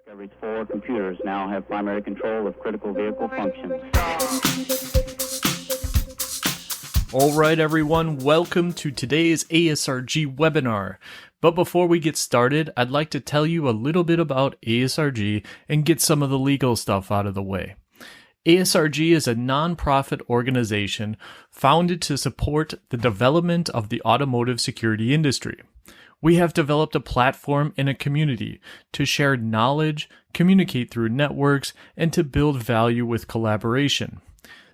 Discovery's 4 computers now have primary control of critical vehicle functions. All right, everyone, welcome to today's ASRG webinar. But before we get started, I'd like to tell you a little bit about ASRG and get some of the legal stuff out of the way. ASRG is a nonprofit organization founded to support the development of the automotive security industry. We have developed a platform and a community to share knowledge, communicate through networks, and to build value with collaboration.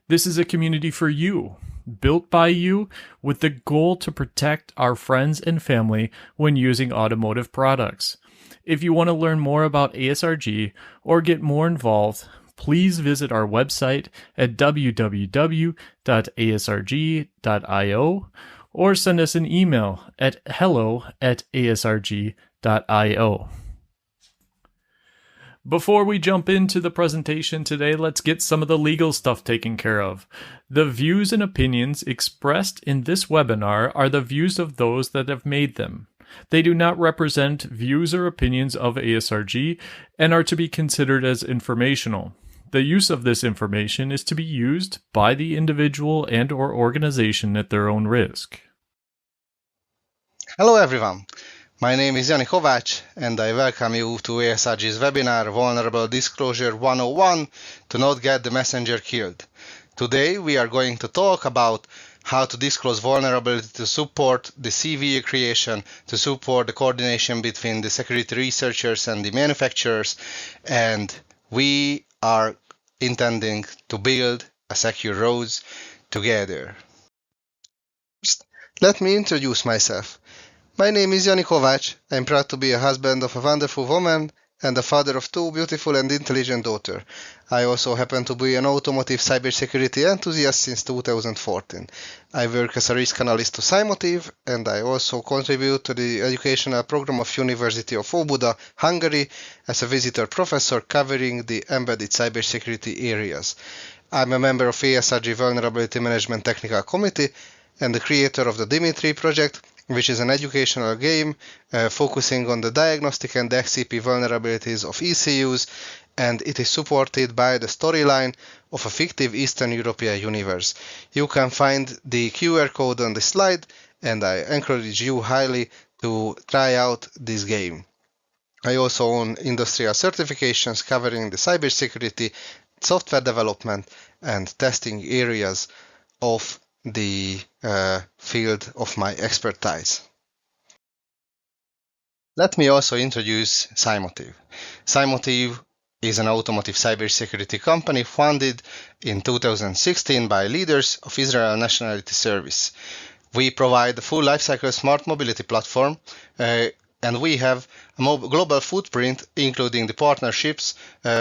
This is a community for you, built by you, with the goal to protect our friends and family when using automotive products. If you want to learn more about ASRG or get more involved, please visit our website at www.asrg.io or send us an email at hello@asrg.io. Before we jump into the presentation today, let's get some of the legal stuff taken care of. The views and opinions expressed in this webinar are the views of those that have made them. They do not represent views or opinions of ASRG and are to be considered as informational. The use of this information is to be used by the individual and/or organization at their own risk. Hello everyone, my name is Jani Kovacs and I welcome you to ASRG's webinar Vulnerability Disclosure 101 to not get the messenger killed. Today we are going to talk about how to disclose vulnerability to support the CVE creation, to support the coordination between the security researchers and the manufacturers, and we are intending to build a secure roads together. First, let me introduce myself. My name is Jani Kovacs. I'm proud to be a husband of a wonderful woman and a father of 2 beautiful and intelligent daughters. I also happen to be an automotive cybersecurity enthusiast since 2014. I work as a risk analyst to CYMOTIVE, and I also contribute to the educational program of University of Óbuda, Hungary, as a visitor professor covering the embedded cybersecurity areas. I'm a member of ASRG Vulnerability Management Technical Committee and the creator of the Dimitri project, which is an educational game focusing on the diagnostic and XCP vulnerabilities of ECUs, and it is supported by the storyline of a fictive Eastern European universe. You can find the QR code on the slide, and I encourage you highly to try out this game. I also own industrial certifications covering the cybersecurity, software development, and testing areas of the field of my expertise. Let me also introduce CYMOTIVE. CYMOTIVE is an automotive cybersecurity company founded in 2016 by leaders of Israel Nationality Service. We provide a full lifecycle smart mobility platform, and we have a global footprint, including the partnerships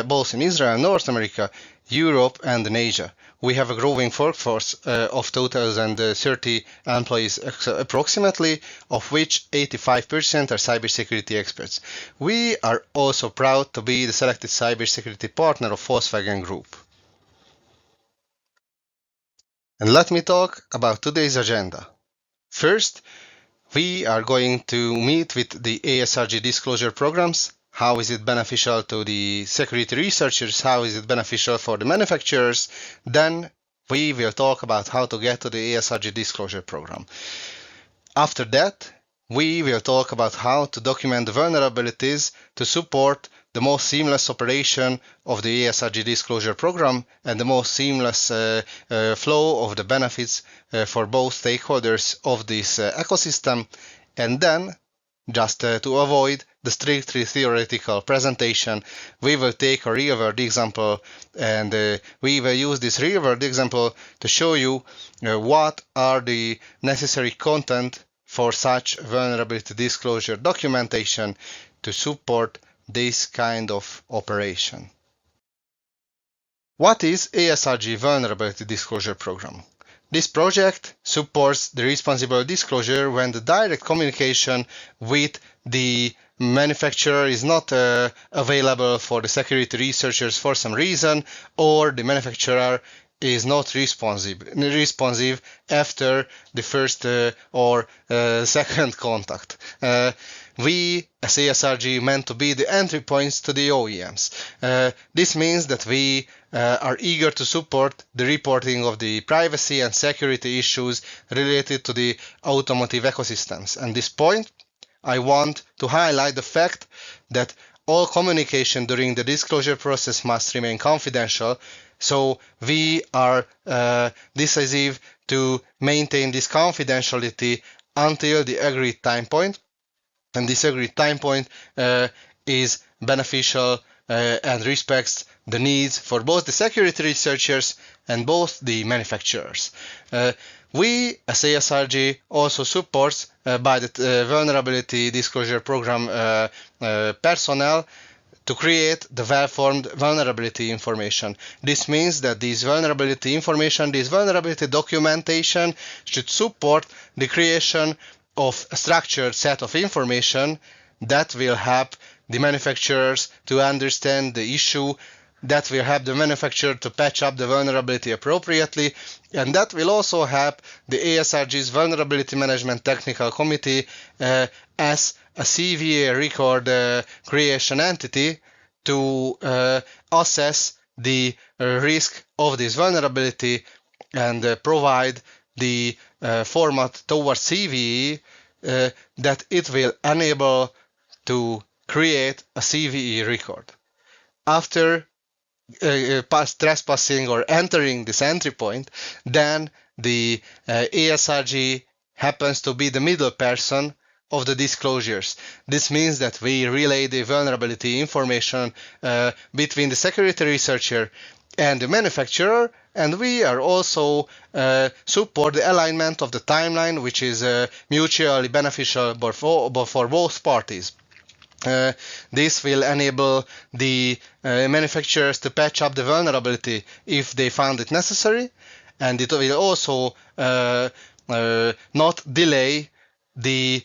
both in Israel, North America, Europe, and in Asia. We have a growing workforce of 2,030 employees approximately, of which 85% are cybersecurity experts. We are also proud to be the selected cybersecurity partner of Volkswagen Group. And let me talk about today's agenda. First, we are going to meet with the ASRG disclosure programs. How is it beneficial to the security researchers? How is it beneficial for the manufacturers? Then we will talk about how to get to the ASRG disclosure program. After that, we will talk about how to document the vulnerabilities to support the most seamless operation of the ASRG disclosure program and the most seamless flow of the benefits for both stakeholders of this ecosystem. And then, just to avoid the strictly theoretical presentation, we will take a real-world example, and we will use this real-world example to show you what are the necessary content for such vulnerability disclosure documentation to support this kind of operation. What is ASRG Vulnerability Disclosure Program? This project supports the responsible disclosure when the direct communication with the manufacturer is not available for the security researchers for some reason, or the manufacturer is not responsive after the first or second contact. we as ASRG meant to be the entry points to the OEMs. This means that we are eager to support the reporting of the privacy and security issues related to the automotive ecosystems. And this point, I want to highlight the fact that all communication during the disclosure process must remain confidential, so we are decisive to maintain this confidentiality until the agreed time point, and this agreed time point is beneficial and respects the needs for both the security researchers and both the manufacturers. We as ASRG also supports by the Vulnerability Disclosure Program personnel to create the well-formed vulnerability information. This means that this vulnerability information, this vulnerability documentation should support the creation of a structured set of information that will help the manufacturers to understand the issue, that will help the manufacturer to patch up the vulnerability appropriately, and that will also help the ASRG's Vulnerability Management Technical Committee as a CVA record creation entity to assess the risk of this vulnerability and provide the format towards CVE that it will enable to create a CVE record. After trespassing or entering this entry point, then the ASRG happens to be the middle person of the disclosures. This means that we relay the vulnerability information between the security researcher and the manufacturer, and we are also support the alignment of the timeline, which is mutually beneficial for both parties. This will enable the manufacturers to patch up the vulnerability if they found it necessary, and it will also not delay the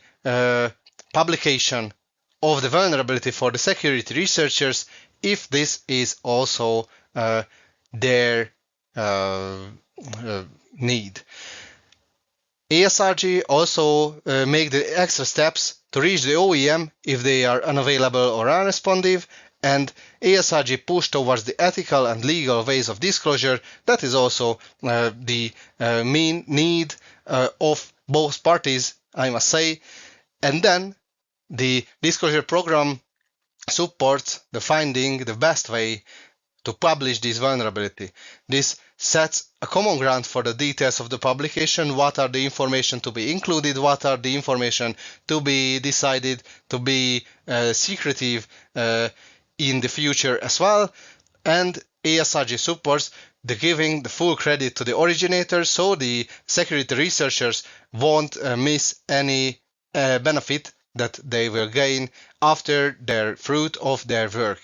publication of the vulnerability for the security researchers if this is also their need. ASRG also make the extra steps to reach the OEM if they are unavailable or unresponsive, and ASRG push towards the ethical and legal ways of disclosure. That is also the main need of both parties, I must say. And then the disclosure program supports the finding the best way to publish this vulnerability. This sets a common ground for the details of the publication, what are the information to be included, what are the information to be decided to be secretive in the future as well. And ASRG supports the giving the full credit to the originator, so the security researchers won't miss any benefit that they will gain after their fruit of their work.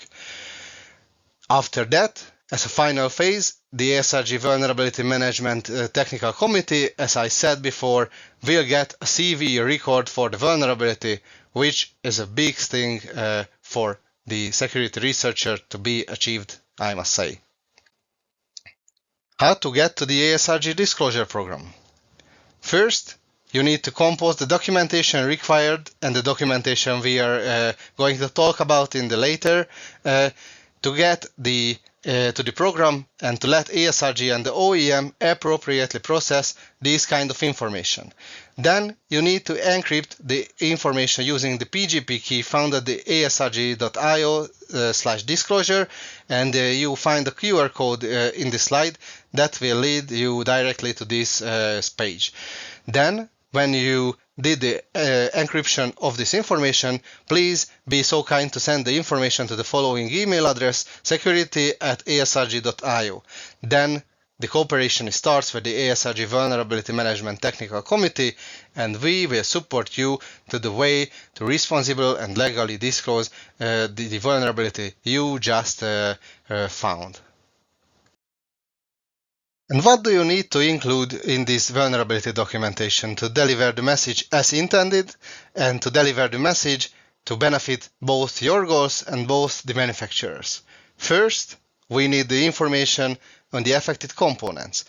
After that, as a final phase, the ASRG Vulnerability Management Technical Committee, as I said before, will get a CVE record for the vulnerability, which is a big thing for the security researcher to be achieved, I must say. How to get to the ASRG Disclosure Program? First, you need to compose the documentation required, and the documentation we are going to talk about in the later, to get to the program and to let ASRG and the OEM appropriately process this kind of information. Then you need to encrypt the information using the PGP key found at the asrg.io/disclosure, and you find the QR code in the slide that will lead you directly to this page. Then, when you did the encryption of this information, please be so kind to send the information to the following email address, security@asrg.io. Then the cooperation starts with the ASRG Vulnerability Management Technical Committee, and we will support you to the way to responsible and legally disclose the vulnerability you just found. And what do you need to include in this vulnerability documentation to deliver the message as intended and to deliver the message to benefit both your goals and both the manufacturers? First, we need the information on the affected components.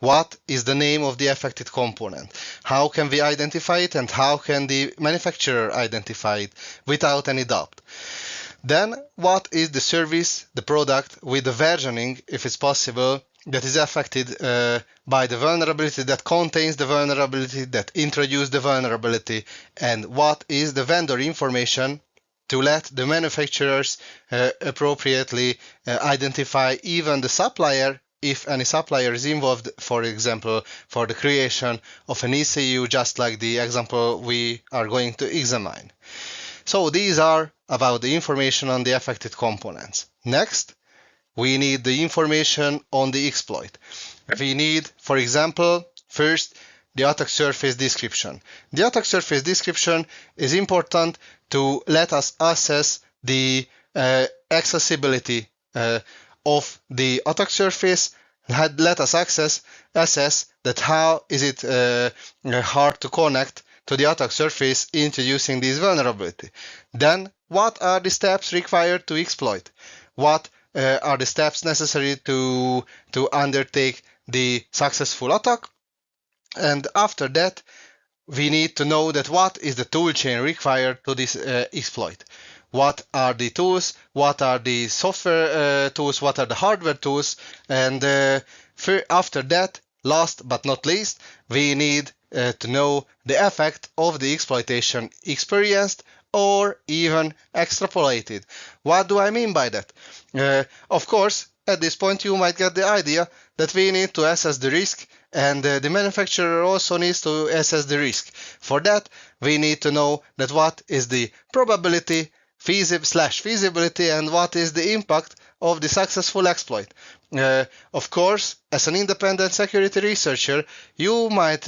what is the name of the affected component, how can we identify it, and how can the manufacturer identify it without any doubt. Then, what is the service, the product with the versioning, if it's possible, that is affected by the vulnerability, that contains the vulnerability, that introduced the vulnerability, and what is the vendor information to let the manufacturers appropriately identify even the supplier, if any supplier is involved, for example, for the creation of an ECU, just like the example we are going to examine. So these are about the information on the affected components. Next, we need the information on the exploit. We need, for example, first, the attack surface description. The attack surface description is important to let us assess the accessibility of the attack surface. Let us assess that how is it hard to connect to the attack surface introducing this vulnerability. Then, what are the steps required to exploit? What are the steps necessary to undertake the successful attack? And after that, we need to know that what is the tool chain required to this exploit. What are the tools? What are the software tools? What are the hardware tools? And after that, last but not least, we need to know the effect of the exploitation experienced or even extrapolated. What do I mean by that? Of course, at this point you might get the idea that we need to assess the risk, and the manufacturer also needs to assess the risk. For that, we need to know that what is the probability, feasibility, and what is the impact of the successful exploit. Of course, as an independent security researcher, you might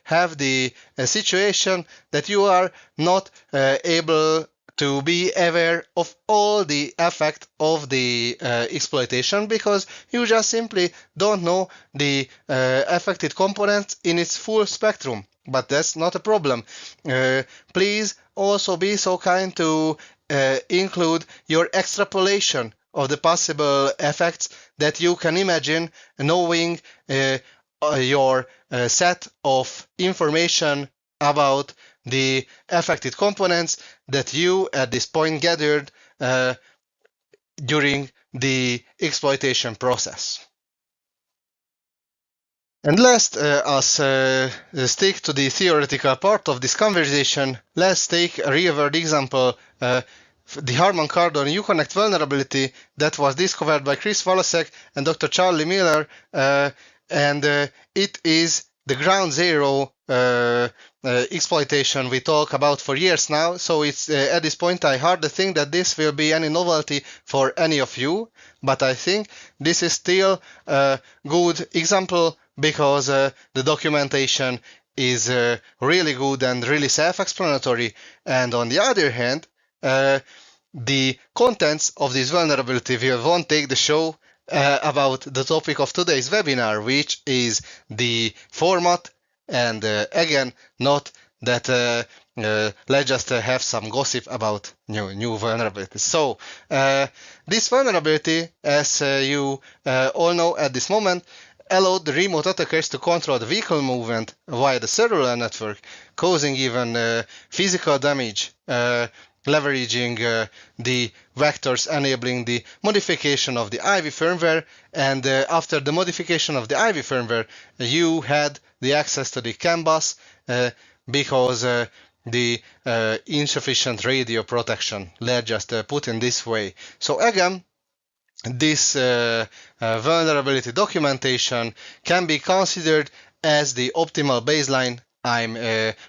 have the situation that you are not able to be aware of all the effect of the exploitation, because you just simply don't know the affected components in its full spectrum. But that's not a problem. Please also be so kind to include your extrapolation of the possible effects that you can imagine, knowing your set of information about the affected components that you at this point gathered during the exploitation process. And lest us stick to the theoretical part of this conversation, let's take a real-world example, the Harman Kardon Uconnect vulnerability that was discovered by Chris Walasek and Dr. Charlie Miller, and it is the ground zero exploitation we talk about for years now. So it's at this point I hardly think that this will be any novelty for any of you, but I think this is still a good example because the documentation is really good and really self-explanatory. And on the other hand, the contents of this vulnerability won't take the show about the topic of today's webinar, which is the format, and again, not that let's just have some gossip about new vulnerabilities. So this vulnerability, as you all know at this moment, allowed the remote attackers to control the vehicle movement via the cellular network, causing even physical damage, leveraging the vectors, enabling the modification of the IV firmware. And after the modification of the IV firmware, you had the access to the CAN bus because the insufficient radio protection. Let's just put in this way. So again, this vulnerability documentation can be considered as the optimal baseline. I'm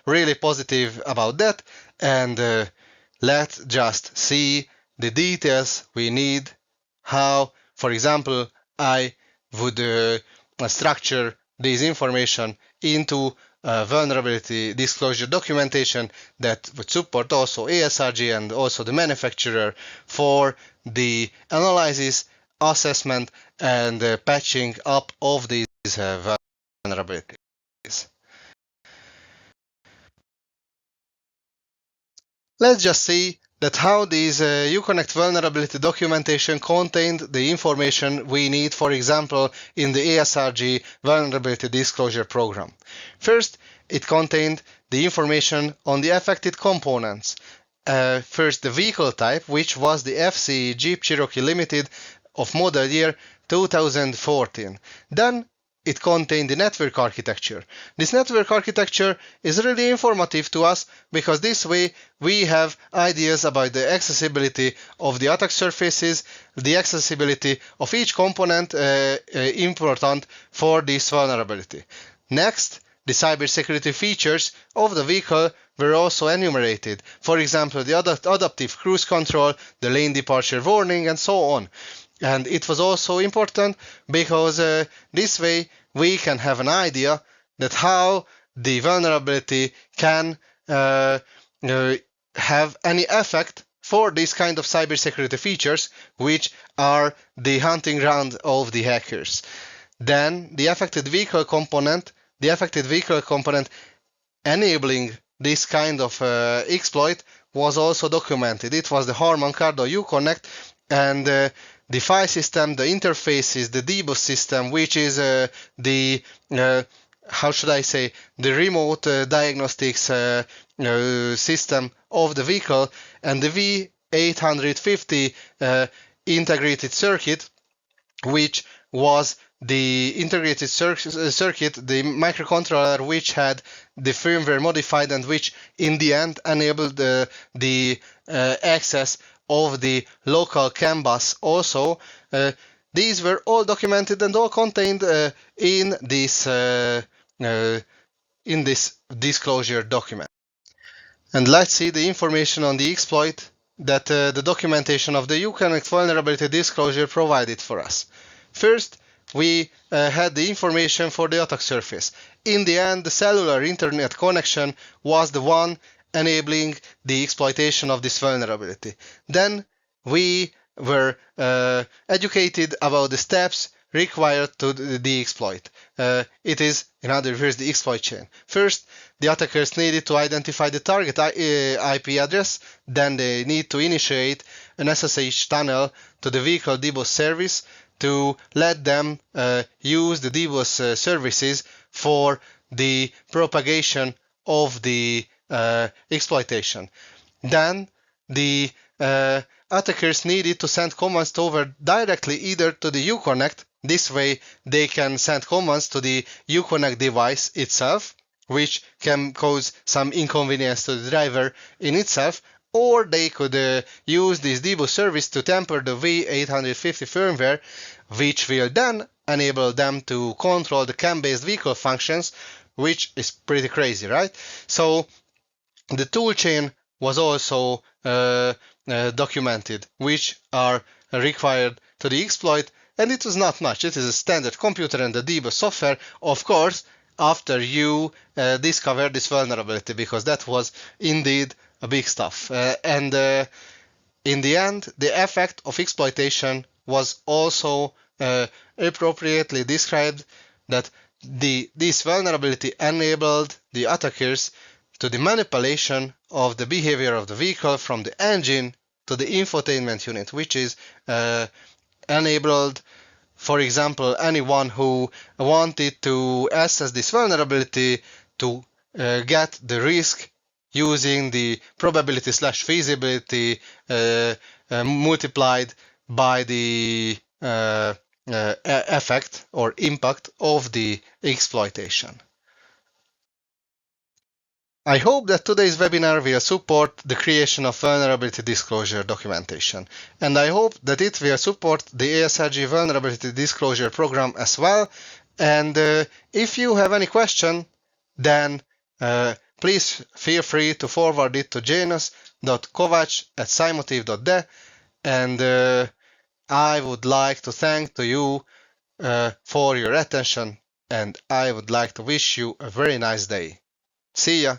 really positive about that. And let's just see the details we need, how, for example, I would structure this information into a vulnerability disclosure documentation that would support also ASRG and also the manufacturer for the analysis, assessment, and patching up of these vulnerabilities. Let's just see that how this Uconnect vulnerability documentation contained the information we need, for example, in the ASRG Vulnerability Disclosure Program. First, it contained the information on the affected components. First, the vehicle type, which was the FC Jeep Cherokee Limited of model year 2014. Then it contained the network architecture. This network architecture is really informative to us because this way we have ideas about the accessibility of the attack surfaces, the accessibility of each component important for this vulnerability. Next, the cybersecurity features of the vehicle were also enumerated. For example, the adaptive cruise control, the lane departure warning, and so on. And it was also important because this way we can have an idea that how the vulnerability can have any effect for this kind of cybersecurity features, which are the hunting ground of the hackers. Then the affected vehicle component enabling this kind of exploit was also documented. It was the Harman Kardon Uconnect and the file system, the interfaces, the debug system, which is the remote diagnostics system of the vehicle, and the V850 integrated circuit, which was the integrated circuit, the microcontroller which had the firmware modified and which in the end enabled the access of the local CAN bus also. These were all documented and all contained in this disclosure document. And let's see the information on the exploit that the documentation of the Uconnect vulnerability disclosure provided for us. First, we had the information for the attack surface. In the end, the cellular internet connection was the one enabling the exploitation of this vulnerability. Then we were educated about the steps required to the exploit. It is, in other words, the exploit chain. First, the attackers needed to identify the target IP address. Then they need to initiate an SSH tunnel to the vehicle DBoS service to let them use the DBoS services for the propagation of the exploitation. Then the attackers needed to send commands over directly either to the Uconnect. This way they can send commands to the Uconnect device itself, which can cause some inconvenience to the driver in itself, or they could use this debug service to tamper the V850 firmware, which will then enable them to control the CAN-based vehicle functions, which is pretty crazy, right? So the toolchain was also documented, which are required to the exploit, and it was not much. It is a standard computer and the debug software, of course, after you discover this vulnerability, because that was indeed a big stuff. And in the end, the effect of exploitation was also appropriately described, that this vulnerability enabled the attackers to the manipulation of the behavior of the vehicle from the engine to the infotainment unit, which is enabled, for example, anyone who wanted to assess this vulnerability to get the risk using the probability/feasibility multiplied by the effect or impact of the exploitation. I hope that today's webinar will support the creation of vulnerability disclosure documentation, and I hope that it will support the ASRG Vulnerability Disclosure Program as well. And if you have any question, then please feel free to forward it to janus.kovacs@cymotive.de, and I would like to thank to you for your attention, and I would like to wish you a very nice day. See ya!